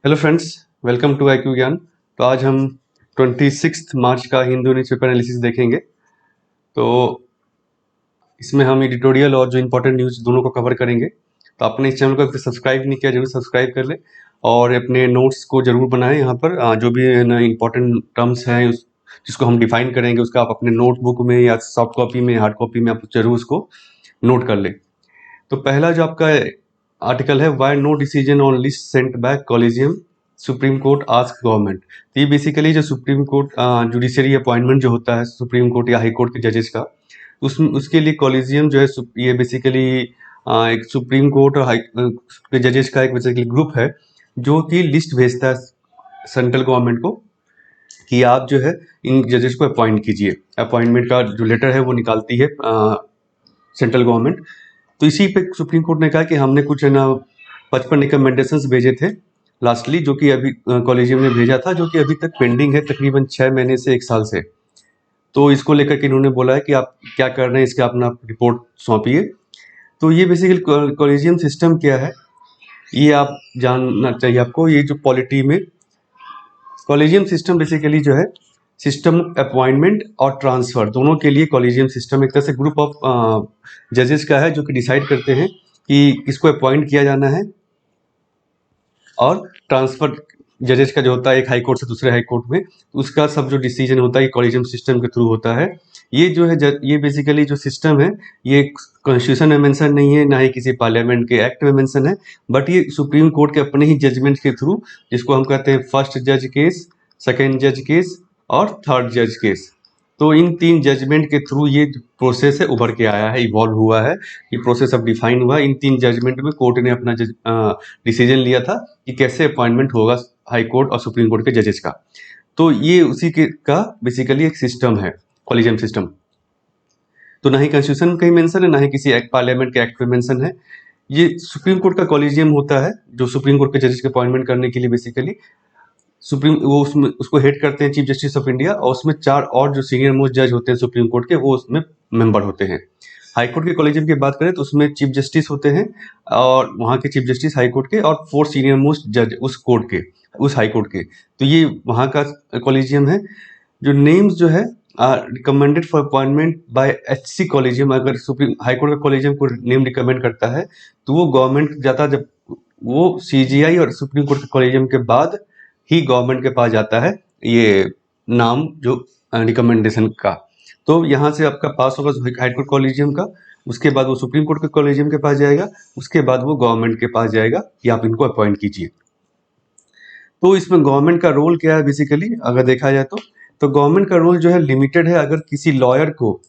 Hello friends, welcome to IQ Gyan. तो आज हम 26 मार्च का हिंदू न्यूज़पेपर एनालिसिस देखेंगे। तो इसमें हम एडिटोरियल और जो इम्पोर्टेंट न्यूज़ दोनों को कवर करेंगे। तो आपने इस चैनल को अगर सब्सक्राइब नहीं किया, जरूर सब्सक्राइब कर लें और अपने नोट्स को जरूर बनाएं। यहाँ पर जो भी इम्पोर्टेंट टर्म्स हैं जिसको हम डिफाइन करेंगे, उसका आप अपने नोटबुक में या सॉफ्ट कॉपी में, हार्ड कॉपी में आप जरूर उसको नोट कर लें। तो पहला जो आपका आर्टिकल है, why no decision on list sent back collegium, Supreme Court ask government. तो ये बेसिकली जो सुप्रीम कोर्ट जुडिशरी अपॉइंटमेंट जो होता है सुप्रीम कोर्ट या हाई कोर्ट के जजेस का, उसके लिए कॉलेजियम जो है ये बेसिकली एक सुप्रीम कोर्ट और हाई के जजेस का एक बेसिकली ग्रुप है जो कि लिस्ट भेजता है सेंट्रल गवर्नमेंट को कि आप जो है इन जजेस को अपॉइंट कीजिए। अपॉइंटमेंट का जो लेटर है वो निकालती है सेंट्रल गवर्नमेंट। तो इसी पे सुप्रीम कोर्ट ने कहा कि हमने कुछ है ना 55 रिकमेंडेशंस भेजे थे लास्टली, जो कि अभी कॉलेजियम ने भेजा था, जो कि अभी तक पेंडिंग है तकरीबन 6 महीने से 1 साल से। तो इसको लेकर के इन्होंने बोला है कि आप क्या कर रहे हैं, इसका अपना रिपोर्ट सौंपिए। तो ये बेसिकली कॉलेजियम सिस्टम क्या है ये आप जानना चाहिए आपको। ये जो पॉलिटी में कॉलेजियम सिस्टम बेसिकली जो है सिस्टम अपॉइंटमेंट और ट्रांसफर दोनों के लिए कॉलेजियम सिस्टम एक तरह से ग्रुप ऑफ जजेस का है जो कि डिसाइड करते हैं कि किसको अपॉइंट किया जाना है, और ट्रांसफर जजेस का जो होता है एक हाई कोर्ट से दूसरे हाई कोर्ट में, उसका सब जो डिसीजन होता है कॉलेजियम सिस्टम के थ्रू होता है। ये जो है ये बेसिकली जो सिस्टम है ये कॉन्स्टिट्यूशन में मेंशन नहीं है, ना ही किसी पार्लियामेंट के एक्ट में मेंशन है, बट ये सुप्रीम कोर्ट के अपने ही जजमेंट के थ्रू, जिसको हम कहते हैं फर्स्ट जज केस, सेकेंड जज केस और थर्ड जज केस। तो इन 3 जजमेंट के थ्रू ये प्रोसेस है उभर के आया है, इवॉल्व हुआ है, ये प्रोसेस अब डिफाइन हुआ है। इन 3 जजमेंट में कोर्ट ने अपना डिसीजन लिया था कि कैसे अपॉइंटमेंट होगा हाई कोर्ट और सुप्रीम कोर्ट के जजेस का। तो ये उसी के का बेसिकली एक सिस्टम है कॉलेजियम सिस्टम। तो ना ही कॉन्स्टिट्यूशन में कहीं मेंशन है, ना ही किसी एक्ट पार्लियामेंट के एक्ट में मेंशन है। ये सुप्रीम कोर्ट का कॉलेजियम होता है जो सुप्रीम कोर्ट के जजेस के अपॉइंटमेंट करने के लिए बेसिकली सुप्रीम वो उसमें उसको हेड करते हैं चीफ जस्टिस ऑफ इंडिया, और उसमें 4 और जो सीनियर मोस्ट जज होते हैं सुप्रीम कोर्ट के, वो उसमें मेंबर होते हैं। हाई कोर्ट के कॉलेजियम की बात करें तो उसमें चीफ जस्टिस होते हैं, और वहाँ के चीफ जस्टिस हाई कोर्ट के, और 4 सीनियर मोस्ट जज उस कोर्ट के, उस हाई कोर्ट के। तो ये वहाँ का कॉलेजियम है। जो नेम्स जो है recommended for appointment bye HC collegium, अगर सुप्रीम हाई कोर्ट का कॉलेजियम को नेम रिकमेंड करता है तो वो गवर्नमेंट जाता है, जब वो CGI और सुप्रीम कोर्ट के कॉलेजियम के बाद ही गवर्नमेंट के पास जाता है ये नाम जो रिकमेंडेशन का। तो यहाँ से आपका पास होगा हाई कोर्ट कॉलेजियम का, उसके बाद वो सुप्रीम कोर्ट के कॉलेजियम के पास जाएगा, उसके बाद वो गवर्नमेंट के पास जाएगा कि आप इनको अपॉइंट कीजिए। तो इसमें गवर्नमेंट का रोल क्या है बेसिकली अगर देखा जाए तो गवर्नमेंट का रोल जो है लिमिटेड है। अगर किसी लॉयर को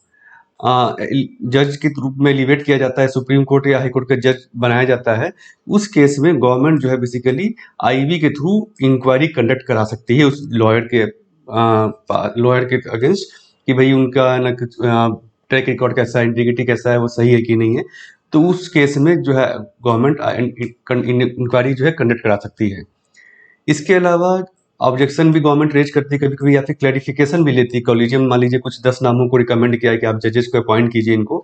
जज के रूप में एलिवेट किया जाता है, सुप्रीम कोर्ट या हाई कोर्ट का जज बनाया जाता है, उस केस में गवर्नमेंट जो है बेसिकली IB के थ्रू इंक्वायरी कंडक्ट करा सकती है उस लॉयर के अगेंस्ट कि भाई उनका ना ट्रैक रिकॉर्ड कैसा है, इंटीग्रिटी कैसा है, वो सही है कि नहीं है। तो उस केस में जो है गवर्नमेंट इंक्वायरी जो है कंडक्ट करा सकती है। इसके अलावा ऑब्जेक्शन भी गवर्नमेंट रेज करती है कभी कभी, या फिर क्लैरिफिकेशन भी लेती है। कॉलेजियम मान लीजिए कुछ 10 नामों को रिकमेंड किया है कि आप जजेस को अपॉइंट कीजिए इनको,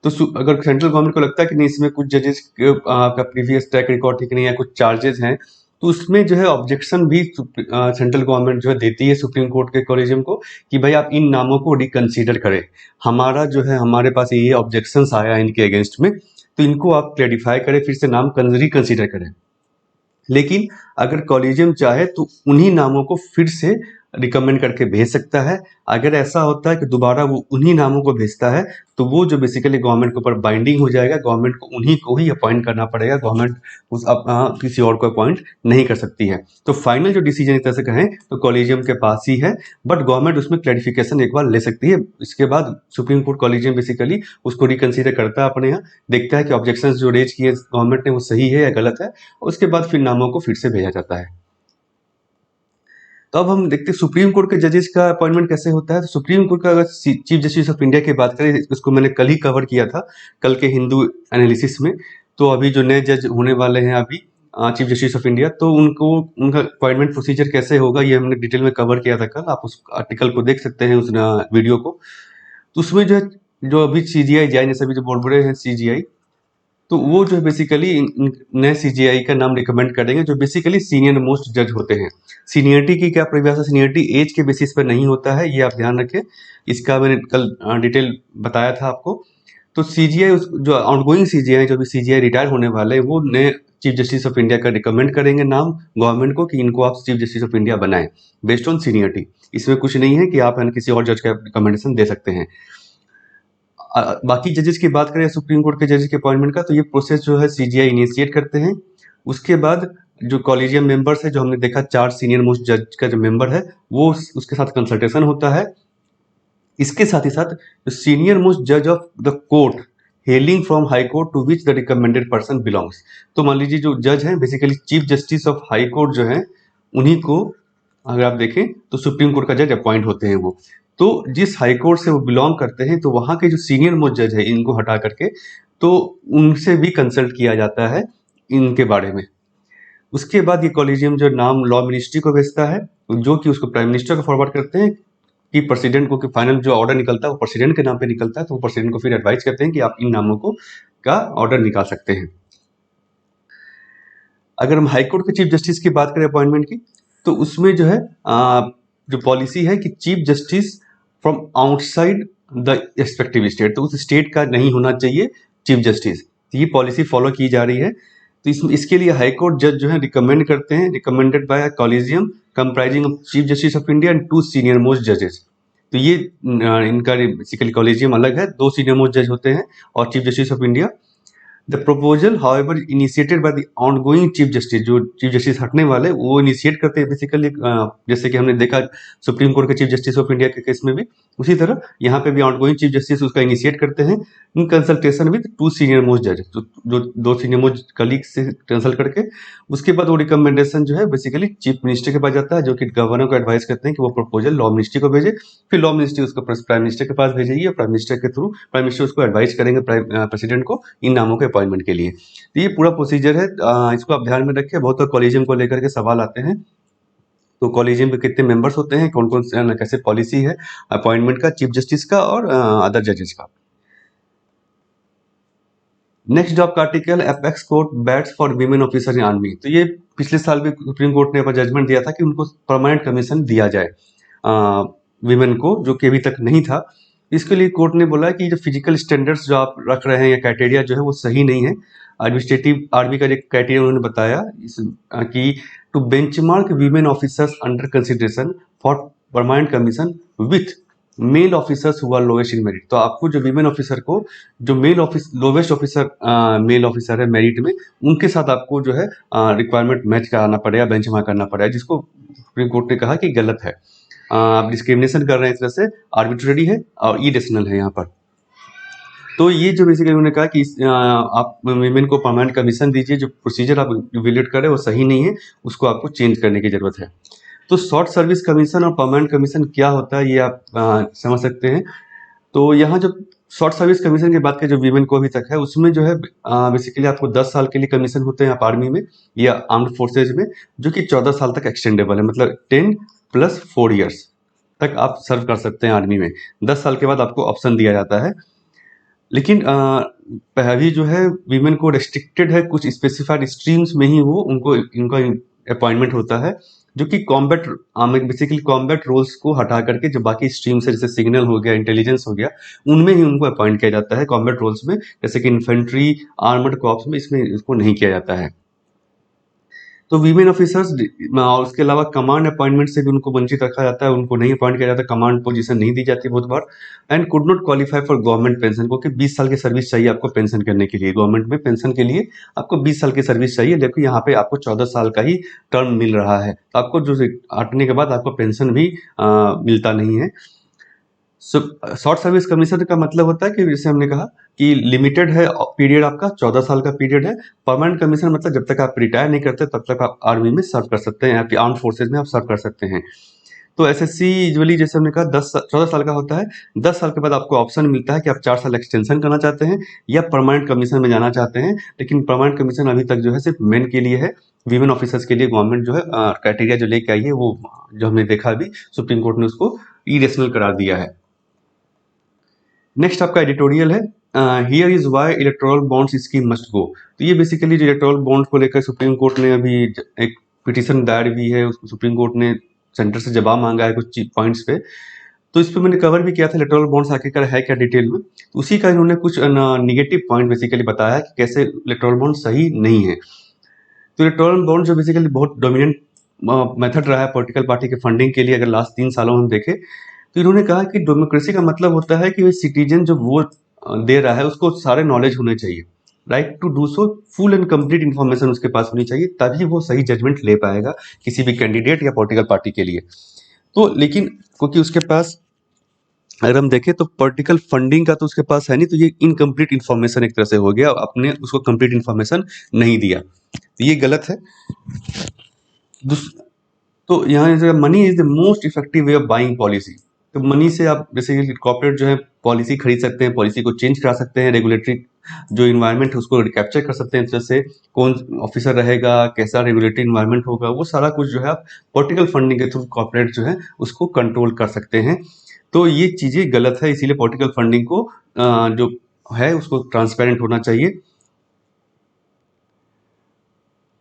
तो अगर सेंट्रल गवर्नमेंट को लगता है कि नहीं इसमें कुछ जजेस का प्रीवियस ट्रैक रिकॉर्ड ठीक नहीं है, कुछ चार्जेस हैं, तो उसमें जो है ऑब्जेक्शन भी सेंट्रल गवर्नमेंट जो है देती है सुप्रीम कोर्ट के कॉलेजियम को कि भाई आप इन नामों को रिकंसीडर करें, हमारा जो है हमारे पास ये ऑब्जेक्शंस आया है इनके अगेंस्ट में, तो इनको आप क्लैरिफाई करें, फिर से नाम रिकंसीडर करें। लेकिन अगर कॉलेजियम चाहे तो उन्हीं नामों को फिर से रिकमेंड करके भेज सकता है। अगर ऐसा होता है कि दोबारा वो उन्हीं नामों को भेजता है तो वो जो बेसिकली गवर्नमेंट के ऊपर बाइंडिंग हो जाएगा, गवर्नमेंट को उन्हीं को ही अपॉइंट करना पड़ेगा, गवर्नमेंट किसी और को अपॉइंट नहीं कर सकती है। तो फाइनल जो डिसीजन एक तरह से कहें तो कॉलेजियम के पास ही है, बट गवर्नमेंट उसमें क्लैरिफिकेशन एक बार ले सकती है। इसके बाद सुप्रीम कोर्ट कॉलेजियम बेसिकली उसको रिकंसीडर करता है अपने यहाँ, देखता है कि ऑब्जेक्शंस जो रेज किए गवर्नमेंट ने वो सही है या गलत है, उसके बाद फिर नामों को फिर से भेजा जाता है। तो अब हम देखते हैं सुप्रीम कोर्ट के जजेस का अपॉइंटमेंट कैसे होता है। तो सुप्रीम कोर्ट का अगर चीफ जस्टिस ऑफ इंडिया की बात करें, इसको मैंने कल ही कवर किया था, कल के हिंदू एनालिसिस में। तो अभी जो नए जज होने वाले हैं अभी चीफ जस्टिस ऑफ इंडिया, तो उनका अपॉइंटमेंट प्रोसीजर कैसे होगा ये हमने डिटेल में कवर किया था कल, आप उस आर्टिकल को देख सकते हैं, उस वीडियो को। तो उसमें जो है जो अभी CGI जैसे अभी जो बोल रहे हैं CGI, तो वो जो है बेसिकली नए सीजीआई का नाम रिकमेंड करेंगे, जो बेसिकली सीनियर मोस्ट जज होते हैं। सीनियरिटी की क्या परिभाषा, सीनियरिटी एज के बेसिस पर नहीं होता है, ये आप ध्यान रखें। इसका मैंने कल डिटेल बताया था आपको। तो सीजीआई जो आउटगोइंग सीजीआई, जो भी सीजीआई रिटायर होने वाले हैं, वो नए चीफ जस्टिस ऑफ इंडिया का रिकमेंड करेंगे नाम गवर्नमेंट को कि इनको आप चीफ जस्टिस ऑफ इंडिया बनाएं बेस्ड ऑन सीनियरिटी। इसमें कुछ नहीं है कि आप किसी और जज का रिकमेंडेशन दे सकते हैं। बाकी जजेस की बात करें सुप्रीम कोर्ट के जजेस के अपॉइंटमेंट का, तो ये प्रोसेस जो है सीजीआई इनिशिएट करते हैं। उसके बाद जो कॉलेजियम मेंबर्स है, जो हमने देखा 4 सीनियर मोस्ट जज का जो मेंबर है, वो उसके साथ कंसल्टेशन होता है। इसके साथ ही साथ सीनियर मोस्ट जज of the court hailing from high court to which the recommended person belongs. तो मान लीजिए जो जज हैं basically chief justice of high court जो है, उन्हीं को अगर आप देखें तो सुप्रीम कोर्ट का जज अपॉइंट होते हैं वो। तो जिस हाई कोर्ट से वो बिलोंग करते हैं, तो वहां के जो सीनियर मोस्ट जज है इनको हटा करके, तो उनसे भी कंसल्ट किया जाता है इनके बारे में। उसके बाद ये कॉलेजियम जो नाम लॉ मिनिस्ट्री को भेजता है, जो कि उसको प्राइम मिनिस्टर को फॉरवर्ड करते हैं कि प्रेसिडेंट को, कि फाइनल जो ऑर्डर निकलता है वो प्रेसिडेंट के नाम पे निकलता है। तो वो प्रेसिडेंट को फिर एडवाइस करते हैं कि आप इन नामों को का ऑर्डर निकाल सकते हैं। अगर हम हाई कोर्ट के चीफ जस्टिस की बात करें अपॉइंटमेंट की, तो उसमें जो है जो पॉलिसी है कि chief justice from outside the respective state, तो उस स्टेट का नहीं होना चाहिए चीफ जस्टिस। तो ये पॉलिसी फॉलो की जा रही है। तो इसके लिए हाई कोर्ट जज जो है रिकमेंड करते हैं, recommended by collegium comprising of chief justice of India and 2 senior most जजेस। तो ये इनका बेसिकली कॉलेजियम अलग है, 2 सीनियर मोस्ट जज होते हैं और chief justice of India. The proposal however initiated by the ongoing chief justice, जो चीफ जस्टिस हटने वाले वो इनिशिएट करते हैं बेसिकली, जैसे कि हमने देखा सुप्रीम कोर्ट के चीफ जस्टिस ऑफ इंडिया के केस में भी, उसी तरह यहाँ पे भी ऑनगोइंग चीफ जस्टिस उसका इनिशिएट करते हैं in consultation with 2 senior most जज, जो 2 सीनियर मोस्ट कलीग से कंसल्ट करके। उसके बाद वो रिकमेंडेशन जो है बेसिकली चीफ मिनिस्टर के पास जाता है, जो कि गवर्नर को एडवाइस करते हैं कि वो प्रपोजल लॉ मिनिस्ट्री को भेजे। फिर लॉ मिनिस्ट्री उसको प्राइम मिनिस्टर के पास भेजेगी और प्राइम मिनिस्टर के थ्रू प्राइम मिनिस्टर उसको एडवाइस करेंगे प्रेसिडेंट को इन नामों के अपॉइंटमेंट के लिए। तो ये पूरा प्रोसीजर है, इसको आप ध्यान में रखें। बहुत कॉलेजियम को लेकर के सवाल आते हैं, तो कॉलेजियम में कितने मेंबर्स होते हैं, कौन कौन से कैसे पॉलिसी है अपॉइंटमेंट का चीफ जस्टिस का और अदर जजेस का। नेक्स्ट जो आपका article apex court bats for women officer in army, तो ये पिछले साल भी सुप्रीम कोर्ट ने अपना जजमेंट दिया था कि उनको परमानेंट कमीशन दिया जाए वीमेन को, जो कि अभी तक नहीं था। इसके लिए कोर्ट ने बोला कि जो फिजिकल स्टैंडर्ड्स जो आप रख रहे हैं या क्राइटेरिया जो है वो सही नहीं है। एडमिनिस्ट्रेटिव आर्मी का एक क्राइटेरिया उन्होंने बताया कि to benchmark women officers under consideration for permanent commission with male officers who are lowest in merit. तो आपको जो वीमेन ऑफिसर को, जो लोवेस्ट ऑफिसर मेल ऑफिसर है मेरिट में, उनके साथ आपको जो है रिक्वायरमेंट मैच कराना पड़ेगा, बेंचमार्क करना पड़ेगा, जिसको सुप्रीम कोर्ट ने कहा कि गलत है। आप डिस्क्रिमिनेशन कर रहे हैं, इस तरह से आर्बिट्रेरी है और इरेशनल है यहाँ पर। तो ये जो बेसिकली उन्होंने कहा कि आप वीमेन को परमानेंट कमीशन दीजिए, जो प्रोसीजर आप विलेट कर रहे हैं वो सही नहीं है, उसको आपको चेंज करने की जरूरत है। तो शॉर्ट सर्विस कमीशन और परमानेंट कमीशन क्या होता है ये आप समझ सकते हैं। तो यहाँ जो शॉर्ट सर्विस कमीशन की बात करें जो वीमेन को अभी तक है, उसमें जो है बेसिकली आपको 10 साल के लिए कमीशन होते हैं आप आर्मी में या आर्म्ड फोर्सेज में, जो कि 14 साल तक एक्सटेंडेबल है, मतलब 10 + 4 ईयर्स तक आप सर्व कर सकते हैं आर्मी में। 10 साल के बाद आपको ऑप्शन दिया जाता है। लेकिन अभी जो है वीमेन को रेस्ट्रिक्टेड है, कुछ स्पेसिफाइड स्ट्रीम्स में ही वो उनको इनका अपॉइंटमेंट होता है, जो कि कॉम्बैट बेसिकली कॉम्बैट रोल्स को हटा करके जो बाकी स्ट्रीम्स है, जैसे सिग्नल हो गया, इंटेलिजेंस हो गया, उनमें ही उनको अपॉइंट किया जाता है कॉम्बैट रोल्स में, जैसे कि इन्फेंट्री, आर्मर्ड कॉर्प्स में इसमें इसको नहीं किया जाता है। तो वीमेन ऑफिसर्स और उसके अलावा कमांड अपॉइंटमेंट से भी उनको वंचित रखा जाता है, उनको नहीं अपॉइंट किया जाता, कमांड पोजीशन नहीं दी जाती बहुत बार। And could not qualify for government pension, क्योंकि 20 साल की सर्विस चाहिए आपको पेंशन करने के लिए। गवर्नमेंट में पेंशन के लिए आपको 20 साल की सर्विस चाहिए, जबकि यहाँ पे आपको 14 साल का ही टर्म मिल रहा है। तो आपको जो हटने के बाद आपको पेंशन भी मिलता नहीं है। शॉर्ट सर्विस कमीशन का मतलब होता है कि जैसे हमने कहा कि लिमिटेड है पीरियड, आपका 14 साल का पीरियड है। परमानेंट कमीशन मतलब जब तक आप रिटायर नहीं करते तब तक आप आर्मी में सर्व कर सकते हैं, आपकी आर्म्ड फोर्सेज में आप सर्व कर सकते हैं। तो एसएससी यूजुअली जैसे हमने कहा 14 साल का होता है। 10 साल के बाद आपको ऑप्शन मिलता है कि आप 4 साल एक्सटेंशन करना चाहते हैं या परमानेंट कमीशन में जाना चाहते हैं। लेकिन परमानेंट कमीशन अभी तक जो है सिर्फ मेन के लिए है, वीमेन ऑफिसर्स के लिए गवर्नमेंट जो है क्राइटेरिया जो लेके आई है, वो जो हमने देखा अभी सुप्रीम कोर्ट ने उसको इरेशनल करार दिया है। नेक्स्ट आपका एडिटोरियल है। Here is why electoral bonds scheme must go. तो ये बेसिकली जो इलेक्टोरल बॉन्ड को लेकर सुप्रीम कोर्ट ने अभी एक पिटीशन दायर भी है, उसको सुप्रीम कोर्ट ने सेंटर से जवाब मांगा है कुछ पॉइंट्स पे। तो इस पे मैंने कवर भी किया था इलेक्टोरल बॉन्ड्स आखिरकार है क्या डिटेल में। तो उसी का इन्होंने कुछ निगेटिव पॉइंट बेसिकली बताया है कि कैसे इलेक्टोरल बॉन्ड सही नहीं है। तो इलेक्टोरल बॉन्ड जो बेसिकली बहुत डोमिनेंट मेथड रहा है पॉलिटिकल पार्टी के फंडिंग के लिए, अगर लास्ट 3 सालों में हम देखें, तो इन्होंने कहा कि डेमोक्रेसी का मतलब होता है कि सिटीजन जो वोट दे रहा है उसको सारे नॉलेज होने चाहिए, right to do so, full and complete information उसके पास होनी चाहिए, तभी वो सही जजमेंट ले पाएगा किसी भी कैंडिडेट या पॉलिटिकल पार्टी के लिए। तो लेकिन क्योंकि उसके पास अगर हम देखें तो पॉलिटिकल फंडिंग का तो उसके पास है नहीं, तो ये इनकम्प्लीट इन्फॉर्मेशन एक तरह से हो गया, आपने उसको कंप्लीट इन्फॉर्मेशन नहीं दिया, तो ये गलत है। तो यहाँ money is the most effective way of buying policy. तो मनी से आप जैसे कॉर्पोरेट जो है पॉलिसी खरीद सकते हैं, पॉलिसी को चेंज करा सकते हैं, रेगुलेटरी जो इन्वायरमेंट है उसको कैप्चर कर सकते हैं, जैसे कौन ऑफिसर रहेगा, कैसा रेगुलेटरी इन्वायरमेंट होगा, वो सारा कुछ जो है आप पॉलिटिकल फंडिंग के थ्रू कॉर्पोरेट जो है उसको कंट्रोल कर सकते हैं। तो ये चीज़ें गलत है, इसीलिए पॉलिटिकल फंडिंग को जो है उसको ट्रांसपेरेंट होना चाहिए।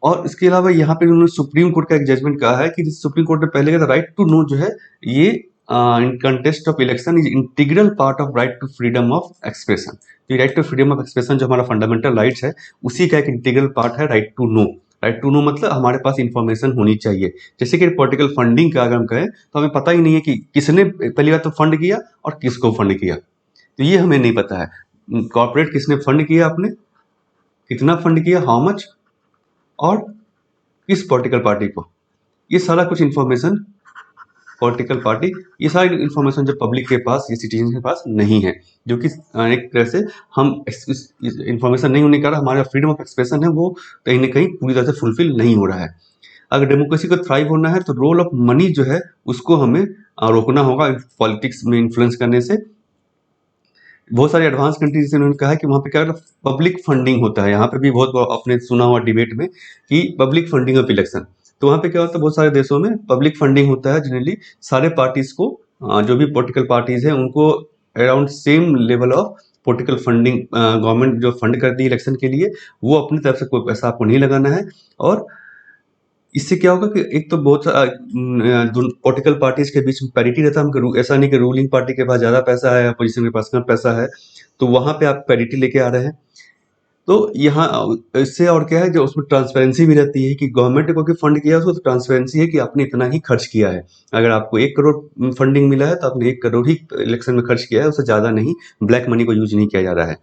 और इसके अलावा यहाँ पे उन्होंने सुप्रीम कोर्ट का एक जजमेंट कहा है कि सुप्रीम कोर्ट ने पहले कहा था राइट टू नो जो है ये in context of election is integral part of right to freedom of expression. तो right to freedom of expression जो हमारा फंडामेंटल राइट्स है उसी का एक इंटीग्रल पार्ट है right to know. Right to know मतलब हमारे पास इंफॉर्मेशन होनी चाहिए। जैसे कि पॉलिटिकल फंडिंग का अगर हम कहें तो हमें पता ही नहीं है कि किसने पहली बार तो फंड किया और किसको फंड किया, तो ये हमें नहीं पता है। कॉर्पोरेट किसने फंड किया, आपने कितना फंड किया, हाउ मच, और किस पॉलिटिकल पार्टी को, ये सारा कुछ इन्फॉर्मेशन पॉलिटिकल पार्टी, ये सारी इन्फॉर्मेशन जो पब्लिक के पास या सिटीजन के पास नहीं है, जो कि एक तरह से हम इन्फॉर्मेशन नहीं होने के कारण हमारा फ्रीडम ऑफ एक्सप्रेशन है वो कहीं ना कहीं पूरी तरह से फुलफिल नहीं हो रहा है। अगर डेमोक्रेसी को थ्राइव होना है तो रोल ऑफ मनी जो है उसको हमें रोकना होगा पॉलिटिक्स में इन्फ्लुएंस करने से। बहुत सारे एडवांस कंट्रीज जैसे उन्होंने कहा कि वहाँ पे क्या पब्लिक फंडिंग होता है, यहाँ पे भी बहुत आपने सुना हुआ डिबेट में कि पब्लिक फंडिंग ऑफ इलेक्शन। तो वहाँ पे क्या होता है, बहुत सारे देशों में पब्लिक फंडिंग होता है जनरली, सारे पार्टीज को जो भी पॉलिटिकल पार्टीज हैं उनको around same level of political funding government जो फंड करती है इलेक्शन के लिए, वो अपनी तरफ से कोई पैसा आपको नहीं लगाना है। और इससे क्या होगा कि एक तो बहुत पॉलिटिकल पार्टीज के बीच में पैरिटी रहता है, ऐसा नहीं कि रूलिंग पार्टी के पास ज़्यादा पैसा है, अपोजिशन के पास कम पैसा है, तो वहाँ पे आप पैरिटी लेके आ रहे हैं। तो यहाँ इससे और क्या है, जो उसमें ट्रांसपेरेंसी भी रहती है कि गवर्नमेंट ने कोई फंड किया उसको तो ट्रांसपेरेंसी है कि आपने इतना ही खर्च किया है। अगर आपको 1 करोड़ फंडिंग मिला है तो आपने 1 करोड़ ही इलेक्शन में खर्च किया है, उससे ज़्यादा नहीं, ब्लैक मनी को यूज नहीं किया जा रहा है।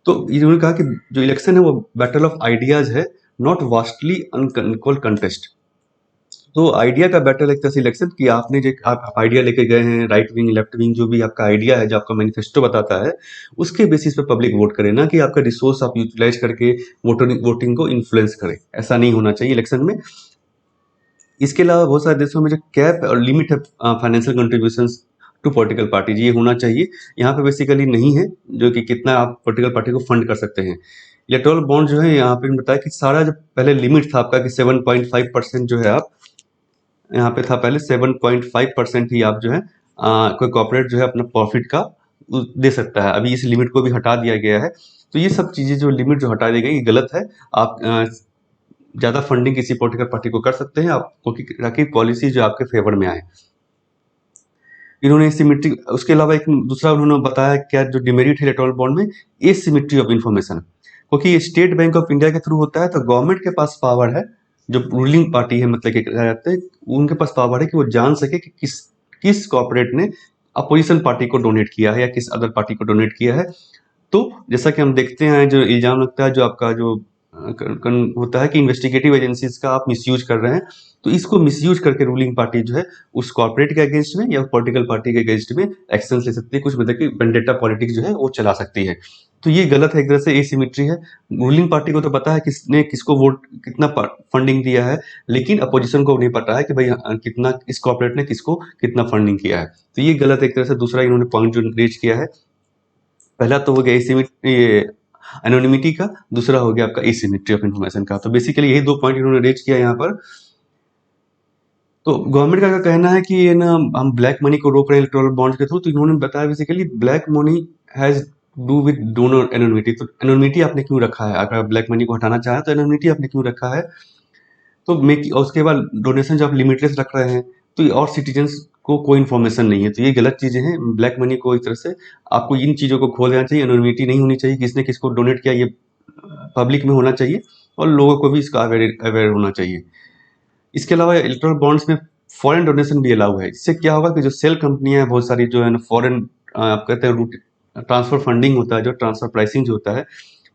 तो इन्होंने कहा कि जो इलेक्शन है वो बैटल ऑफ आइडियाज है, नॉट वास्टली अनइक्वल कंटेस्ट। तो आइडिया का बैटल एक तरह से इलेक्शन कि आपने जो आप आइडिया लेके गए हैं, राइट विंग लेफ्ट विंग जो भी आपका आइडिया है, जो आपका मैनिफेस्टो बताता है, उसके बेसिस पे पब्लिक वोट करे, ना कि आपका रिसोर्स आप यूटिलाइज करके वोटिंग को इन्फ्लुएंस करे। ऐसा नहीं होना चाहिए इलेक्शन में। इसके अलावा बहुत सारे देशों में जो कैप और लिमिट है financial contributions to political party, ये होना चाहिए। यहाँ पे बेसिकली नहीं है जो कि कितना आप पॉलिटिकल पार्टी को फंड कर सकते हैं। इलेक्टोरल बॉन्ड जो है यहाँ पे बताया कि सारा जो पहले लिमिट था आपका कि 7.5% जो है आप यहाँ पे था पहले 7.5% ही आप जो है कोई कॉर्पोरेट जो है अपना प्रॉफिट का दे सकता है। अभी इस लिमिट को भी हटा दिया गया है। तो ये सब चीज़ें जो लिमिट जो हटा दी गई ये गलत है। आप ज़्यादा फंडिंग किसी पॉलिटिकल पार्टी को कर सकते हैं आपको ताकि पॉलिसी जो आपके फेवर में आए। इन्होंने सिमेट्री, उसके अलावा एक दूसरा उन्होंने बताया क्या जो डिमेरिट है इलेक्टोरल बॉन्ड में, एसिमेट्री ऑफ इन्फॉर्मेशन। क्योंकि ये स्टेट बैंक ऑफ इंडिया के थ्रू होता है तो गवर्नमेंट के पास पावर है, जो रूलिंग पार्टी है मतलब क्या कहते हैं, उनके पास पावर है कि वो जान सके कि किस किस कॉर्पोरेट ने अपोजिशन पार्टी को डोनेट किया है या किस अदर पार्टी को डोनेट किया है। तो जैसा कि हम देखते हैं जो इल्जाम लगता है, जो आपका जो होता है कि इन्वेस्टिगेटिव एजेंसीज का आप मिसयूज कर रहे हैं, तो इसको मिसयूज करके रूलिंग पार्टी जो है उस कॉर्पोरेट के अगेंस्ट में या पॉलिटिकल पार्टी के अगेंस्ट में एक्शन ले सकती है, कुछ मतलब कि वेंडेटा पॉलिटिक्स जो है वो चला सकती है। तो ये गलत है, एक तरह से एसिमेट्री है। रूलिंग पार्टी को तो पता है किसने किसको वोट कितना फंडिंग दिया है, लेकिन अपोजिशन को नहीं पता है कि भाई कितना इस कॉर्पोरेट ने किसको कितना फंडिंग किया है। तो ये गलत है एक तरह से। दूसरा इन्होंने पॉइंट जो रेज किया है, पहला तो हो गया एसिमेट्री एनोनिमिटी का, दूसरा हो गया आपका एसिमेट्री ऑफ इन्फॉर्मेशन का। तो बेसिकली यही 2 पॉइंट इन्होंने रेज किया यहाँ पर। तो गवर्नमेंट का क्या कहना है कि ये ना हम ब्लैक मनी को रोक रहे हैं इलेक्टोरल बॉन्ड्स के थ्रू, तो इन्होंने बताया basically black money has do with donor anonymity. तो एनोनिमिटी आपने क्यों रखा है? अगर ब्लैक मनी को हटाना चाहे तो एनोनिमिटी आपने क्यों रखा है? तो मेक उसके बाद डोनेशन जब आप लिमिटलेस रख रहे हैं तो ये और सिटीजन्स को कोई इन्फॉर्मेशन नहीं है, तो ये गलत चीज़ें हैं। ब्लैक मनी को इस तरह से आपको इन चीज़ों को खोल देना चाहिए। एनोनिमिटी नहीं होनी चाहिए, किसने किसको डोनेट किया ये पब्लिक में होना चाहिए और लोगों को भी इसका अवेयर अवेयर होना चाहिए। इसके अलावा इलेक्टोरल बॉन्ड्स में फॉरेन डोनेशन भी अलाउ है। इससे क्या होगा कि जो सेल कंपनियां हैं बहुत सारी जो है ना फॉरेन, आप कहते हैं रूट ट्रांसफर फंडिंग होता है, जो ट्रांसफर प्राइसिंग जो होता है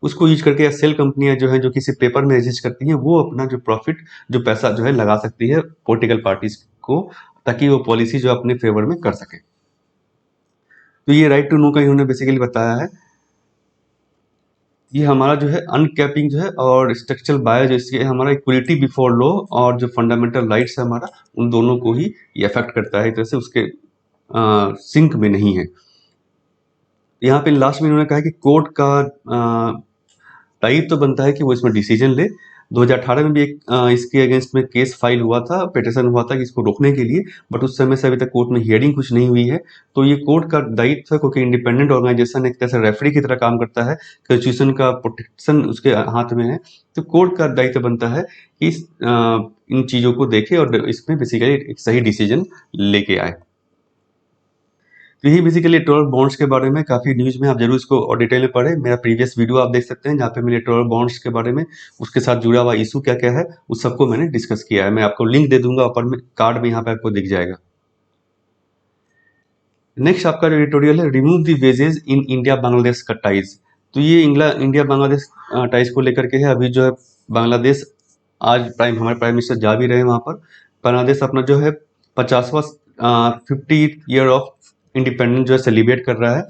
उसको यूज करके, या सेल कंपनियां जो है जो किसी पेपर में एग्जिस्ट करती हैं, वो अपना जो प्रॉफिट जो पैसा जो है लगा सकती है पॉलिटिकल पार्टीज को, ताकि वो पॉलिसी जो अपने फेवर में कर सके। तो ये राइट टू नो का इन्होंने बेसिकली बताया है। ये हमारा जो है अनकैपिंग जो है और स्ट्रक्चरल बायो जो इसके हमारा इक्वलिटी बिफोर लॉ और जो फंडामेंटल राइट्स है हमारा, उन दोनों को ही ये अफेक्ट करता है, एक तरह से उसके सिंक में नहीं है। यहाँ पे लास्ट में इन्होंने कहा कि कोर्ट का दायित्व तो बनता है कि वो इसमें डिसीजन ले। 2018 में भी एक इसके अगेंस्ट में केस फाइल हुआ था, पिटिशन हुआ था कि इसको रोकने के लिए, बट उस समय से अभी तक कोर्ट में हियरिंग कुछ नहीं हुई है। तो ये कोर्ट का दायित्व है, क्योंकि इंडिपेंडेंट ऑर्गेनाइजेशन एक तरह से रेफरी की तरह काम करता है, कॉन्स्टिट्यूशन का प्रोटेक्शन उसके हाथ में है। तो कोर्ट का दायित्व बनता है कि इन चीज़ों को देखे और इसमें बेसिकली एक सही डिसीजन लेके आए। तो यही बेसिकली इलेक्टोरल बॉन्ड्स के बारे में काफ़ी न्यूज़ में, आप जरूर इसको और डिटेल में पढ़ें। मेरा प्रीवियस वीडियो आप देख सकते हैं जहाँ पे मैंने इलेक्टोरल बॉन्ड्स के बारे में, उसके साथ जुड़ा हुआ इशू क्या क्या है, उस सबको मैंने डिस्कस किया है। मैं आपको लिंक दे दूंगा ऊपर में, कार्ड में यहाँ पे आपको दिख जाएगा। नेक्स्ट आपका जो एडिटोरियल है, remove the wedges in India Bangladesh का टाइज। तो ये इंडिया बांग्लादेश टाइज को लेकर के है। अभी जो है बांग्लादेश, आज हमारे प्राइम मिनिस्टर जा भी रहे हैं वहाँ पर। बांग्लादेश अपना जो है 50वां 50 ईयर ऑफ इंडिपेंडेंस जो है सेलिब्रेट कर रहा है।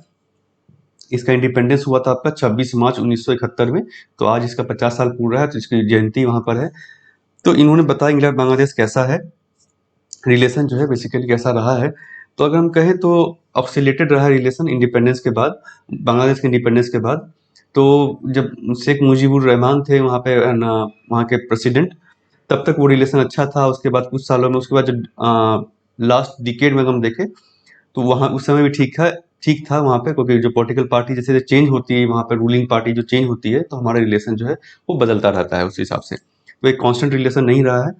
इसका इंडिपेंडेंस हुआ था आपका 26 मार्च 1971 में, तो आज इसका 50 साल पूरा है, तो इसकी जयंती वहाँ पर है। तो इन्होंने बताया इंडिया बांग्लादेश कैसा है, रिलेशन जो है बेसिकली कैसा रहा है। तो अगर हम कहें तो ऑक्सीलेटेड रहा है रिलेशन इंडिपेंडेंस के बाद, बांग्लादेश के इंडिपेंडेंस के बाद। तो जब शेख मुजीबुर रहमान थे वहाँ पे वहाँ के प्रेसिडेंट, तब तक वो रिलेशन अच्छा था। उसके बाद कुछ सालों में, उसके बाद जब लास्ट डिकेड में हम देखें तो वहाँ उस समय भी ठीक था वहाँ पे, क्योंकि जो पॉलिटिकल पार्टी जैसे चेंज होती है वहाँ पे, रूलिंग पार्टी जो चेंज होती है, तो हमारा रिलेशन जो है वो बदलता रहता है उस हिसाब से। तो एक कांस्टेंट रिलेशन नहीं रहा है।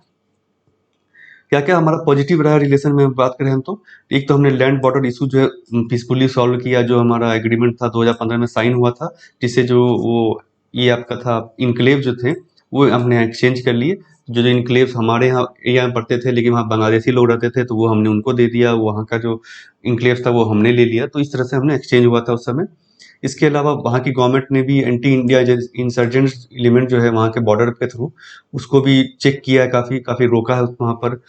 क्या क्या हमारा पॉजिटिव रहा रिलेशन में बात करें हम तो, एक तो हमने लैंड बॉर्डर इशू जो है पीसफुली सॉल्व किया। जो हमारा एग्रीमेंट था 2015 में साइन हुआ था, जिससे जो वो ये आपका था इनक्लेव जो थे वो हमने एक्सचेंज कर लिए। जो इनक्लेव्स हमारे यहाँ एरिया में पड़ते थे लेकिन वहाँ बांग्लादेशी लोग रहते थे, तो वो हमने उनको दे दिया, वहाँ का जो इनक्लेव्स था वो हमने ले लिया। तो इस तरह से हमने एक्सचेंज हुआ था उस समय। इसके अलावा वहाँ की गवर्नमेंट ने भी एंटी इंडिया इंसर्जेंट एलिमेंट जो है वहाँ के बॉर्डर के थ्रू, उसको भी चेक किया है, काफ़ी काफ़ी रोका है वहाँ पर।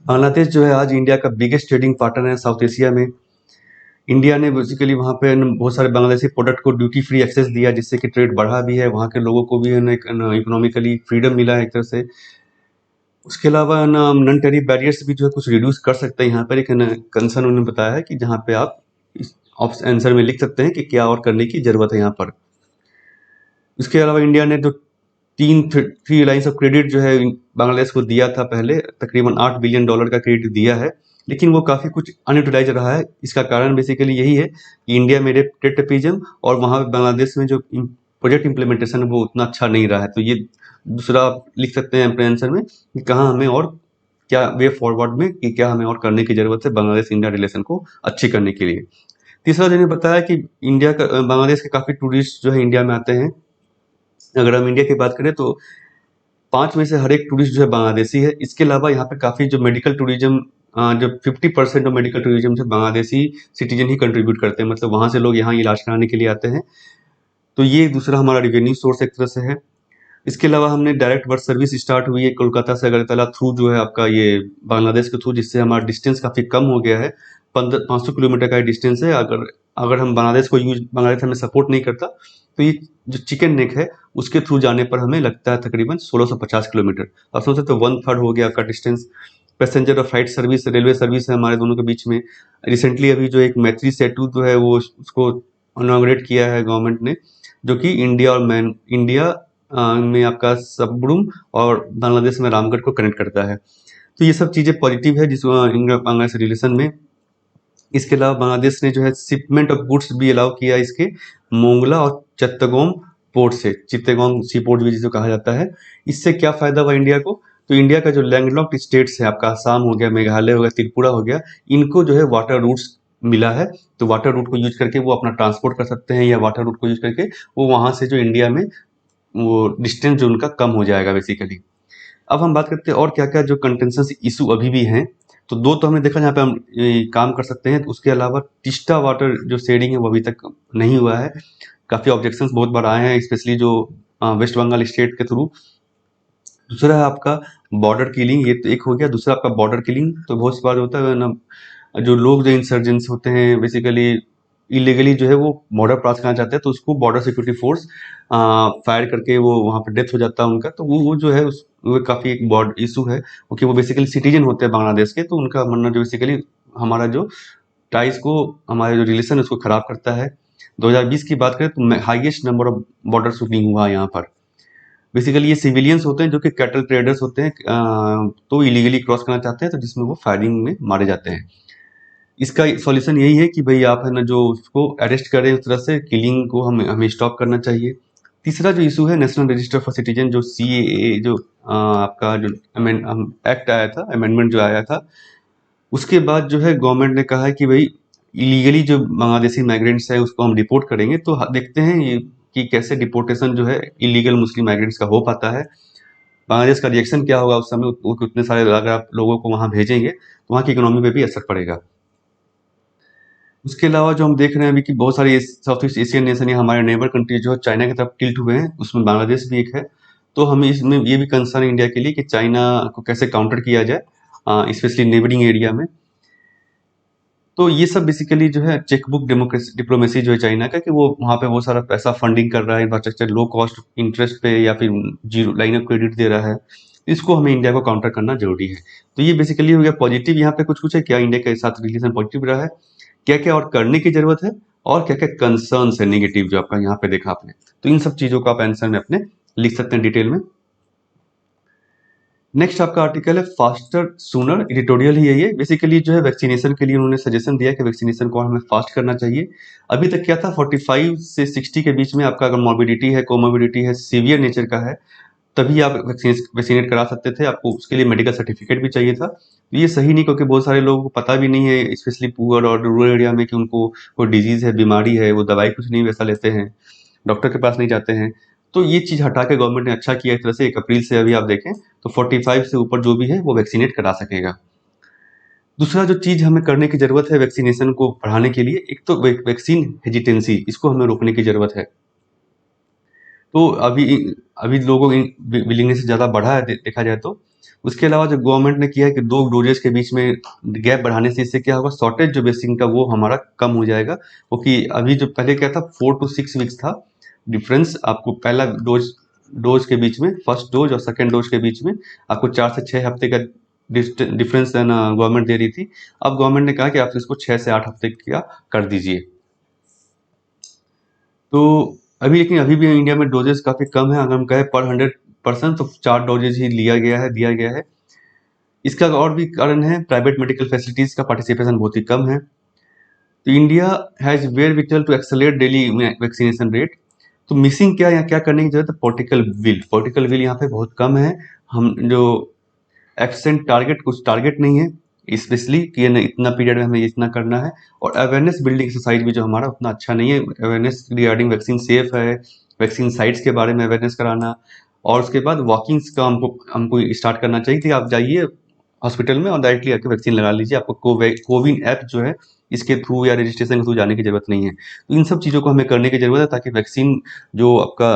बांग्लादेश जो है आज इंडिया का बिगेस्ट ट्रेडिंग पार्टनर है साउथ एशिया में। इंडिया ने बेसिकली वहाँ पे बहुत सारे बांग्लादेशी प्रोडक्ट को ड्यूटी फ्री एक्सेस दिया, जिससे कि ट्रेड बढ़ा भी है, वहाँ के लोगों को भी इकोनॉमिकली फ्रीडम मिला है एक तरह से। उसके अलावा नॉन टेरिफ बैरियर्स भी जो है कुछ रिड्यूस कर सकते हैं। यहाँ पर एक कंसर्न उन्होंने बताया है कि जहाँ पे आप इस आंसर में लिख सकते हैं कि क्या और करने की जरूरत है यहाँ पर। इसके अलावा इंडिया ने जो थ्री लाइन्स ऑफ क्रेडिट जो है बांग्लादेश को दिया था पहले, तकरीबन $8 बिलियन का क्रेडिट दिया है, लेकिन वो काफ़ी कुछ अनयूटिलाइज रहा है। इसका कारण बेसिकली यही है कि इंडिया में रेट और वहाँ पे बांग्लादेश में जो प्रोजेक्ट इम्प्लीमेंटेशन है वो उतना अच्छा नहीं रहा है। तो ये दूसरा आप लिख सकते हैं अपने आंसर में कि कहाँ हमें और क्या वे फॉरवर्ड में, कि क्या हमें और करने की ज़रूरत है बांग्लादेश इंडिया रिलेशन को अच्छी करने के लिए। तीसरा जो बताया कि इंडिया का बांग्लादेश के काफ़ी टूरिस्ट जो है इंडिया में आते हैं। अगर हम इंडिया की बात करें तो 5 में से हर एक टूरिस्ट जो है बांग्लादेशी है। इसके अलावा यहाँ पे काफ़ी जो मेडिकल टूरिज्म, जो 50% ऑफ मेडिकल टूरिज्म से बांग्लादेशी सिटीजन ही कंट्रीब्यूट करते हैं, मतलब वहाँ से लोग यहाँ इलाज कराने के लिए आते हैं। तो ये दूसरा हमारा रेवेन्यू सोर्स एक तरह से है। इसके अलावा हमने डायरेक्ट बस सर्विस स्टार्ट हुई है कोलकाता से अगरतला थ्रू जो है आपका ये बांग्लादेश के थ्रू, जिससे हमारा डिस्टेंस काफ़ी कम हो गया है। 500 किलोमीटर का डिस्टेंस है। अगर अगर हम बांग्लादेश को बांग्लादेश हमें सपोर्ट नहीं करता, तो ये जो चिकन नेक है उसके थ्रू जाने पर हमें लगता है तकरीबन 1650 किलोमीटर। और सोचे तो 1/3 हो गया आपका डिस्टेंस। पैसेंजर और फ्लाइट सर्विस, रेलवे सर्विस है हमारे दोनों के बीच में। रिसेंटली अभी जो एक मैत्री सेतु जो है वो उसको इनॉग्रेट किया है गवर्नमेंट ने, जो कि इंडिया में आपका सबरूम और बांग्लादेश में रामगढ़ को कनेक्ट करता है। तो ये सब चीज़ें पॉजिटिव है जिस इंडिया बांग्लादेश रिलेशन में। इसके अलावा बांग्लादेश ने जो है शिपमेंट ऑफ गुड्स भी अलाउ किया इसके मोंगला और चित्तगोंग पोर्ट से, चित्तगोंग सी पोर्ट भी जिसे कहा जाता है। इससे क्या फायदा हुआ इंडिया को? तो इंडिया का जो लैंडलॉक्ड स्टेट्स है, आपका आसाम हो गया, मेघालय हो गया, त्रिपुरा हो गया, इनको जो है वाटर रूट्स मिला है। तो वाटर रूट को यूज करके वो अपना ट्रांसपोर्ट कर सकते हैं, या वाटर रूट को यूज करके वो वहां से जो इंडिया में वो डिस्टेंस जो उनका कम हो जाएगा बेसिकली। अब हम बात करते हैं और क्या क्या जो कंटेंशन इशू अभी भी हैं। तो दो तो हमने देखा जहाँ पे हम काम कर सकते हैं। तो उसके अलावा टिस्टा वाटर जो शेडिंग है वो अभी तक नहीं हुआ है। काफ़ी ऑब्जेक्शंस बहुत बार आए हैं, स्पेशली जो वेस्ट बंगाल स्टेट के थ्रू। दूसरा है आपका बॉर्डर किलिंग, ये तो एक हो गया। दूसरा आपका बॉर्डर किलिंग, तो बहुत सी बार होता है ना, जो लोग जो इंसर्जेंट्स होते हैं बेसिकली इलीगली जो है वो बॉर्डर क्रॉस करना चाहते हैं, तो उसको बॉर्डर सिक्योरिटी फोर्स फायर करके वो वहाँ पे डेथ हो जाता है उनका। तो वो जो है उस वो काफ़ी एक बॉर्ड इशू है, क्योंकि वो बेसिकली सिटीजन होते हैं बांग्लादेश के। तो उनका मानना जो बेसिकली हमारा जो टाइज को, हमारे जो रिलेशन है उसको खराब करता है। 2020 की बात करें तो highest number of border shooting हुआ यहाँ पर। बेसिकली ये सिविलियंस होते हैं जो कि कैटल ट्रेडर्स होते हैं, तो इलीगली क्रॉस करना चाहते हैं, तो जिसमें वो फायरिंग में मारे जाते हैं। इसका सॉल्यूशन यही है कि भाई आप है ना जो उसको अरेस्ट करें, उस तरह से किलिंग को हमें स्टॉप करना चाहिए। तीसरा जो इशू है नेशनल रजिस्टर फॉर सिटीजन, जो CAA जो आपका जो एक्ट आया था, अमेंडमेंट जो आया था, उसके बाद जो है गवर्नमेंट ने कहा है कि भाई इलीगली जो बांग्लादेशी माइग्रेंट्स है उसको हम डिपोर्ट करेंगे। तो देखते हैं ये कि कैसे डिपोर्टेशन जो है इलीगल मुस्लिम माइग्रेंट्स का हो पाता है। बांग्लादेश का रिएक्शन क्या होगा उस समय, वो कितने सारे अगर आप लोगों को वहाँ भेजेंगे तो वहाँ की इकोनॉमी पे भी असर पड़ेगा। उसके अलावा जो हम देख रहे हैं अभी कि बहुत सारे साउथ ईस्ट एशियन नेशन या हमारे नेबर कंट्री जो चाइना की तरफ टिल्ट हुए हैं, उसमें बांग्लादेश भी एक है। तो हमें इसमें ये भी कंसर्न है इंडिया के लिए कि चाइना को कैसे काउंटर किया जाए, स्पेशली नेबरिंग एरिया में। तो ये सब बेसिकली जो है चेकबुक डिप्लोमेसी जो है चाइना का, कि वो वहाँ पे बहुत सारा पैसा फंडिंग कर रहा है इंफ्रास्ट्रक्चर लो कॉस्ट इंटरेस्ट पे, या फिर जीरो लाइन ऑफ क्रेडिट दे रहा है। इसको हमें इंडिया को काउंटर करना जरूरी है। तो ये बेसिकली हो गया पॉजिटिव। यहाँ पे कुछ कुछ है क्या इंडिया के साथ रिलेशन पॉजिटिव रहा है, क्या क्या और करने की जरूरत है, और क्या क्या कंसर्न्स है नेगेटिव जो आपका यहाँ पे देखा आपने। तो इन सब चीजों को आप आंसर में अपने लिख सकते हैं डिटेल में। नेक्स्ट आपका आर्टिकल है फास्टर सूनर, एडिटोरियल ही है ये। बेसिकली जो है वैक्सीनेशन के लिए उन्होंने सजेशन दिया कि वैक्सीनेशन को हमें फास्ट करना चाहिए। अभी तक क्या था, 45 से 60 के बीच में आपका अगर मॉर्बिडिटी है, कोमोबिडिटी है, सीवियर नेचर का है, तभी आप वैक्सीनेट करा सकते थे। आपको उसके लिए मेडिकल सर्टिफिकेट भी चाहिए था। तो ये सही नहीं, क्योंकि बहुत सारे लोगों को पता भी नहीं है, स्पेशली पुअर और रूरल एरिया में, कि उनको कोई डिजीज है, बीमारी है, वो दवाई कुछ नहीं वैसा लेते हैं, डॉक्टर के पास नहीं जाते हैं। तो ये चीज हटा के गवर्नमेंट ने अच्छा किया एक तरह से। 1 अप्रैल से अभी आप देखें तो 45 से ऊपर जो भी है वो वैक्सीनेट करा सकेगा। दूसरा जो चीज हमें करने की जरूरत है वैक्सीनेशन को बढ़ाने के लिए, एक तो वैक्सीन हेजिटेंसी, इसको हमें रोकने की जरूरत है। तो अभी अभी लोगों की विलिंगनेस ज़्यादा बढ़ा है देखा जाए तो। उसके अलावा जो गवर्नमेंट ने किया है कि 2 डोजेस के बीच में गैप बढ़ाने से इससे क्या होगा, शॉर्टेज जो वैक्सीन का वो हमारा कम हो जाएगा। क्योंकि अभी जो पहले क्या था 4 टू 6 वीक्स था डिफरेंस, आपको पहला डोज के बीच में, फर्स्ट डोज और सेकेंड डोज के बीच में आपको 4 से 6 हफ्ते का डिफरेंस है ना गवर्नमेंट दे रही थी। अब गवर्नमेंट ने कहा कि आप इसको 6 से 8 हफ्ते का कर दीजिए। तो अभी लेकिन अभी भी इंडिया में डोजेस काफ़ी कम है। अगर हम कहें पर 100% तो 4 डोजेज ही दिया गया है। इसका और भी कारण है, प्राइवेट मेडिकल फैसिलिटीज़ का पार्टिसिपेशन बहुत ही कम है। तो India has where vital to accelerate daily vaccination rate. तो मिसिंग क्या, यहाँ क्या करने की जरूरत है, पॉलिटिकल विल यहाँ पे बहुत कम है। हम जो एब्सेंट टारगेट, कुछ टारगेट नहीं है स्पेशली कि ना इतना पीरियड में हमें इतना करना है। और अवेयरनेस बिल्डिंग एक्सरसाइज भी जो हमारा उतना अच्छा नहीं है। अवेयरनेस रिगार्डिंग वैक्सीन सेफ है, वैक्सीन साइट्स के बारे में अवेयरनेस कराना, और उसके बाद वॉकिंग्स का हमको स्टार्ट करना चाहिए कि आप जाइए हॉस्पिटल में और डायरेक्टली आके वैक्सीन लगा लीजिए। आपको कोविन ऐप जो है इसके थ्रू या रजिस्ट्रेशन के थ्रू जाने की जरूरत नहीं है। तो इन सब चीज़ों को हमें करने की जरूरत है, ताकि वैक्सीन जो आपका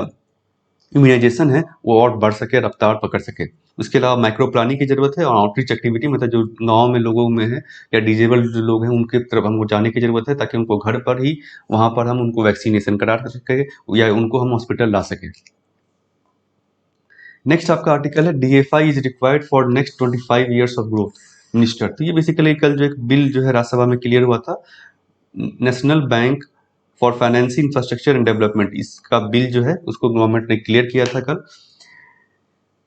इम्यूनाइजेशन है वो और बढ़ सके, रफ्तार पकड़ सके। उसके अलावा माइक्रो प्लानिंग की जरूरत है, और आउटरीच एक्टिविटी, मतलब जो गांव में लोगों में है या डिजेबल जो लोग हैं उनके तरफ हमको जाने की जरूरत है, ताकि उनको घर पर ही वहां पर हम उनको वैक्सीनेशन करा सके या उनको हम हॉस्पिटल ला सके। नेक्स्ट आपका आर्टिकल है DFI is required for next 25 years of growth minister. तो ये बेसिकली कल जो एक बिल जो है राज्यसभा में क्लियर हुआ था, national bank for financing, infrastructure and development, इसका बिल जो है उसको गवर्नमेंट ने क्लियर किया था कल।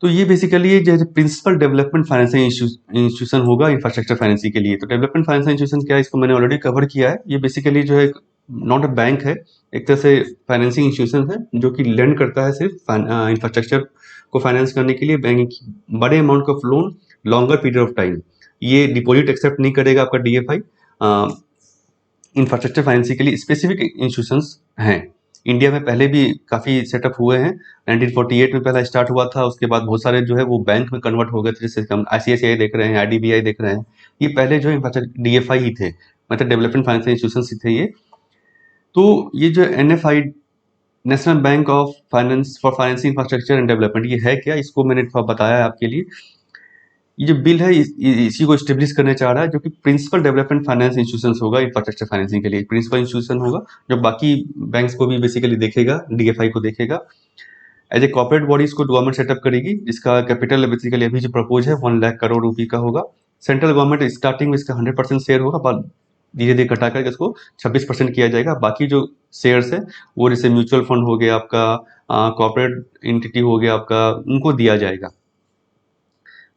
तो ये बेसिकली जो है प्रिंसिपल डेवलपमेंट फाइनेंसिंग इंस्टीट्यूशन होगा इंफ्रास्ट्रक्चर फाइनेंसिंग के लिए। तो डेवलपमेंट फाइनेंसिंग इंस्टीट्यूशन क्या है, इसको मैंने ऑलरेडी कवर किया है। ये बेसिकली जो है नॉट अ बैंक है, एक तरह से फाइनेंसिंग इंस्टीट्यूशन है जो कि लेंड करता है सिर्फ इंफ्रास्ट्रक्चर को फाइनेंस करने के लिए, बैंक बड़े amount of loan longer period of time. ये डिपॉजिट एक्सेप्ट नहीं करेगा आपका डीएफआई। इंफ्रास्ट्रक्चर फाइनेंसिंग के लिए स्पेसिफिक इंस्टीट्यूशंस हैं। इंडिया में पहले भी काफ़ी सेटअप हुए हैं। 1948 में पहला स्टार्ट हुआ था, उसके बाद बहुत सारे जो है वो बैंक में कन्वर्ट हो गए थे, जैसे हम आईसीआईसीआई देख रहे हैं, आईडीबीआई देख रहे हैं। ये पहले जो है इंफ्रास्ट्रक्चर डीएफआई ही थे, मतलब डेवलपमेंट फाइनेंसिंग इंस्टीट्यूशन थे ये। तो ये जो NFI, national bank of finance for financing infrastructure and development, ये है क्या, इसको मैंने थोड़ा बताया है आपके लिए। ये जो बिल है इसी को स्टेब्लिश करने चाह रहा है, जो कि प्रिंसिपल डेवलपमेंट फाइनेंस इंस्टीट्यूशन होगा इंफ्रास्ट्रक्चर फाइनेंसिंग के लिए। प्रिंसिपल इंस्टीट्यूशन होगा जो बाकी बैंक्स को भी बेसिकली देखेगा, डीएफआई को देखेगा। एज ए कॉर्पोरेट बॉडी इसको गवर्नमेंट सेटअप करेगी, जिसका कैपिटल बेसिकली अभी जो प्रपोज है 1 लाख करोड़ रुपये का होगा। सेंट्रल गवर्नमेंट स्टार्टिंग में इसका 100% शेयर होगा, बाद धीरे धीरे घटा करके इसको 26% किया जाएगा। बाकी जो शेयर्स है वो जैसे म्यूचुअल फंड हो गया आपका, कॉर्पोरेट एंटिटी हो गया आपका, उनको दिया जाएगा।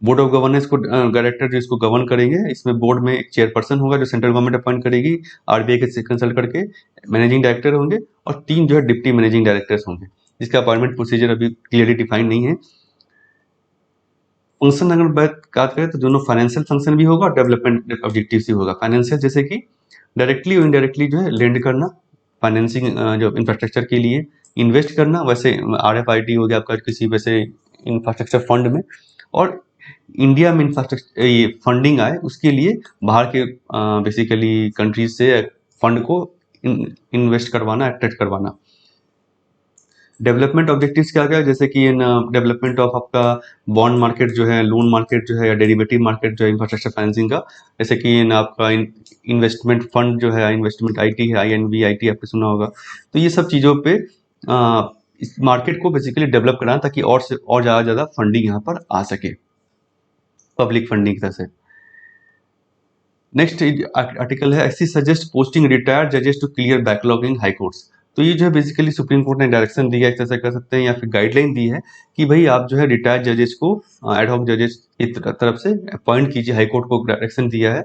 बोर्ड ऑफ गवर्नेंस को डायरेक्टर जो इसको गवर्न करेंगे, इसमें बोर्ड में एक चेयरपर्सन होगा जो सेंट्रल गवर्नमेंट अपॉइंट करेगी आरबीआई के से कंसल्ट करके, मैनेजिंग डायरेक्टर होंगे और 3 जो है डिप्टी मैनेजिंग डायरेक्टर्स होंगे, जिसका अपॉइंटमेंट प्रोसीजर अभी क्लियरली डिफाइंड नहीं है। फंक्शन अगर बात करें तो दोनों फाइनेंशियल फंक्शन भी होगा और डेवलपमेंट ऑब्जेक्टिव भी होगा। फाइनेंशियल जैसे कि डायरेक्टली और इनडायरेक्टली जो है लेंड करना, फाइनेंसिंग जो इंफ्रास्ट्रक्चर के लिए इन्वेस्ट करना, वैसे आरएफआईडी हो गया आपका किसी वैसे इंफ्रास्ट्रक्चर फंड में, और इंडिया में इंफ्रास्ट्रक्चर ये फंडिंग आए उसके लिए बाहर के बेसिकली कंट्रीज से फंड को इन्वेस्ट करवाना, अट्रैक्ट करवाना। डेवलपमेंट ऑब्जेक्टिव्स क्या क्या है, जैसे कि इन डेवलपमेंट ऑफ आपका बॉन्ड मार्केट जो है, लोन मार्केट जो है, या डेरिवेटिव मार्केट जो है इंफ्रास्ट्रक्चर फाइनेंसिंग का, जैसे कि इन आपका इन्वेस्टमेंट फंड जो है, इन्वेस्टमेंट आईटी है, आईएनवी आईटी आपने सुना होगा। तो ये सब चीज़ों पे इस मार्केट को बेसिकली डेवलप कराना, ताकि और से और ज़्यादा फंडिंग यहाँ पर आ सके, पब्लिक फंडिंग की तरह से। नेक्स्ट आर्टिकल है एससी सजेस्ट पोस्टिंग रिटायर्ड जजेस to clear backlog in high courts. तो ये जो है बेसिकली सुप्रीम कोर्ट ने डायरेक्शन दिया है, इस तरह से कर सकते हैं, या फिर गाइडलाइन दी है कि भाई आप जो है रिटायर्ड जजेस को एडहॉक जजेस की तरफ से अपॉइंट कीजिए। हाई कोर्ट को डायरेक्शन दिया है,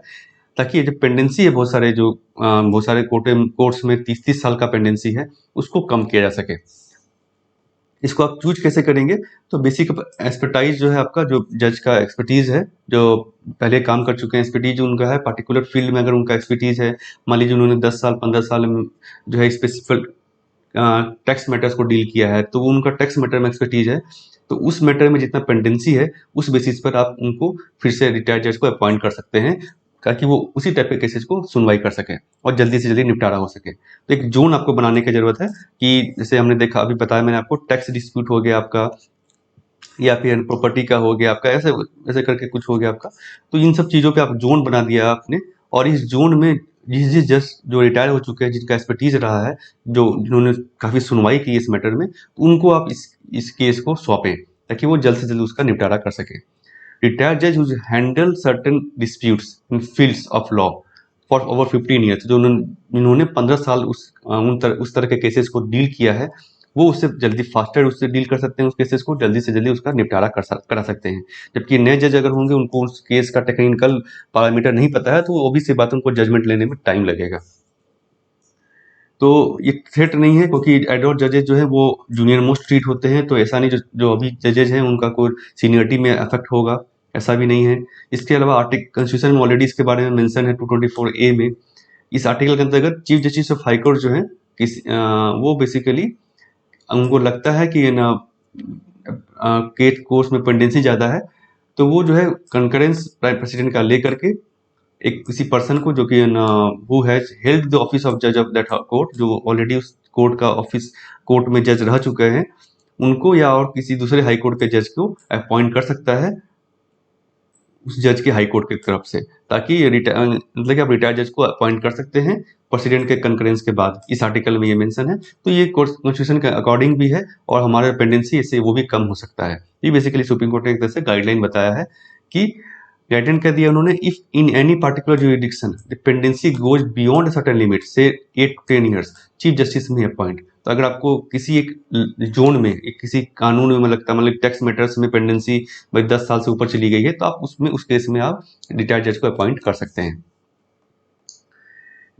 ताकि ये जो पेंडेंसी है बहुत सारे कोर्ट्स में 30-30 साल का पेंडेंसी है, उसको कम किया जा सके। इसको आप चूज कैसे करेंगे, तो बेसिक एक्सपर्टाइज जो है आपका, जो जज का एक्सपर्टीज है, जो पहले काम कर चुके हैं, एक्सपर्टीज उनका है पर्टिकुलर फील्ड में, अगर उनका एक्सपर्टीज है, मान लीजिए उन्होंने 10 साल 15 साल जो है स्पेसिफिक टैक्स मैटर्स को डील किया है, तो उनका टैक्स मैटर में एक्सपर्टीज है, तो उस मैटर में जितना पेंडेंसी है उस बेसिस पर आप उनको फिर से रिटायर्ड जज को अपॉइंट कर सकते हैं, ताकि वो उसी टाइप के केसेस को सुनवाई कर सके और जल्दी से जल्दी निपटारा हो सके। तो एक जोन आपको बनाने की जरूरत है, कि जैसे हमने देखा, अभी बताया मैंने आपको, टैक्स डिस्प्यूट हो गया आपका, या फिर प्रॉपर्टी का हो गया आपका, ऐसे ऐसे करके कुछ हो गया आपका। तो इन सब चीज़ों पे आप जोन बना दिया आपने, और इस जोन में जिस जिस जज जो रिटायर हो चुके हैं, जिनका एक्सपर्टीज रहा है, जो जिन्होंने काफ़ी सुनवाई की इस मैटर में, तो उनको आप इस केस को सौंपें, ताकि वो जल्द से जल्द उसका निपटारा कर सके। रिटायर्ड जज who's handle certain disputes in fields of law for over 15 years, जो जिन्होंने 15 साल उस तरह के केसेस को डील किया है, वो उससे जल्दी फास्टर उससे डील कर सकते हैं, उस केसेस को जल्दी से जल्दी उसका निपटारा करा सकते हैं। जबकि नए जज अगर होंगे, उनको उस केस का टेक्निकल पैरामीटर नहीं पता है, तो वो भी सी बात, उनको जजमेंट लेने में टाइम लगेगा। तो ये थ्रेट नहीं है, क्योंकि एडहॉक जजेस जो है वो जूनियर मोस्ट ट्रीट होते हैं, तो ऐसा नहीं जो अभी जजेस हैं उनका कोई सीनियरिटी में अफेक्ट होगा, ऐसा भी नहीं है। इसके अलावा आर्टिकल कॉन्स्टिट्यूशन में ऑलरेडी इसके बारे में मेंशन है 224A में। इस आर्टिकल के अंतर्गत chief justice of high court जो है वो बेसिकली उनको लगता है कि ना केस कोर्स में पेंडेंसी ज़्यादा है, तो वो जो है कंकरेंस प्रेसिडेंट का ले करके एक किसी पर्सन को, जो कि who has held the office of जज ऑफ दैट कोर्ट, जो ऑलरेडी उस कोर्ट का ऑफिस कोर्ट में जज रह चुके हैं, उनको या और किसी दूसरे हाई कोर्ट के जज को अपॉइंट कर सकता है उस जज के हाई कोर्ट की तरफ से, ताकि मतलब कि आप रिटायर्ड जज को अपॉइंट कर सकते हैं प्रेसिडेंट के कंकरेंस के बाद। इस आर्टिकल में ये मेंशन है, तो ये कॉन्स्टिट्यूशन के अकॉर्डिंग भी है, और हमारा पेंडेंसी इससे वो भी कम हो सकता है। ये बेसिकली सुप्रीम कोर्ट ने एक तरह से गाइडलाइन बताया है कि गाइडेंस क्या दिया उन्होंने, if in any particular jurisdiction dependency goes beyond certain limit से 8 to 10 years चीफ जस्टिस में अपॉइंट। तो अगर आपको किसी एक जोन में, एक किसी कानून में लगता है, मतलब टैक्स मैटर्स में पेंडेंसी भाई 10 साल से ऊपर चली गई है, तो आप उसमें उस केस में आप रिटायर्ड जज को अपॉइंट कर सकते हैं।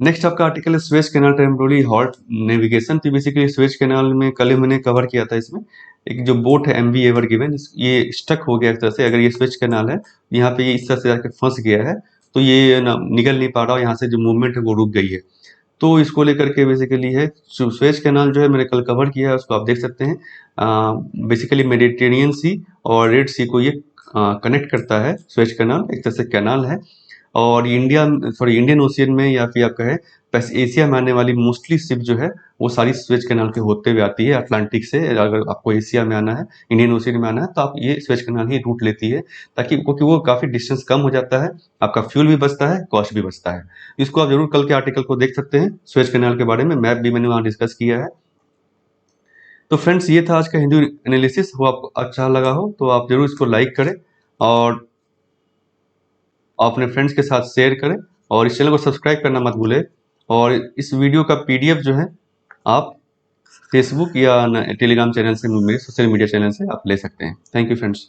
नेक्स्ट आपका आर्टिकल है Suez canal temporary halt navigation. तो बेसिकली स्वेज कैनाल में कल ही मैंने कवर किया था, इसमें एक जो बोट है एमवी एवर गिवन, ये स्टक हो गया इस तरह से। अगर ये स्वेज कैनाल है, यहाँ पे ये इस तरह से जाके फंस गया है, तो ये ना निकल नहीं पा रहा, यहाँ से जो मूवमेंट है वो रुक गई है। तो इसको लेकर के बेसिकली है स्वेज कैनाल जो है मैंने कल कवर किया है, उसको आप देख सकते हैं। बेसिकली मेडिटेरियन सी और रेड सी को ये कनेक्ट करता है। स्वेज कैनाल एक तरह से कैनाल है, और इंडियन ओशियन में या फिर आप कहें एशिया में आने वाली मोस्टली शिप जो है वो सारी स्वेज कैनाल के होते हुए आती है अटलांटिक से। अगर आपको एशिया में आना है, इंडियन ओशियन में आना है, तो आप ये स्वेज कैनाल ही रूट लेती है, ताकि क्योंकि वो काफी डिस्टेंस कम हो जाता है, आपका फ्यूल भी बचता है, कॉस्ट भी बचता है। इसको आप जरूर कल के आर्टिकल को देख सकते हैं, स्वेज कैनाल के बारे में मैप भी मैंने वहां डिस्कस किया है। तो फ्रेंड्स, ये था आज का हिंदू एनालिसिस। वो आपको अच्छा लगा हो तो आप जरूर इसको लाइक करें और अपने फ्रेंड्स के साथ शेयर करें, और इस चैनल को सब्सक्राइब करना मत भूलें। और इस वीडियो का पीडीएफ जो है आप फेसबुक या टेलीग्राम चैनल से, मेरे सोशल मीडिया चैनल से आप ले सकते हैं। Thank you friends.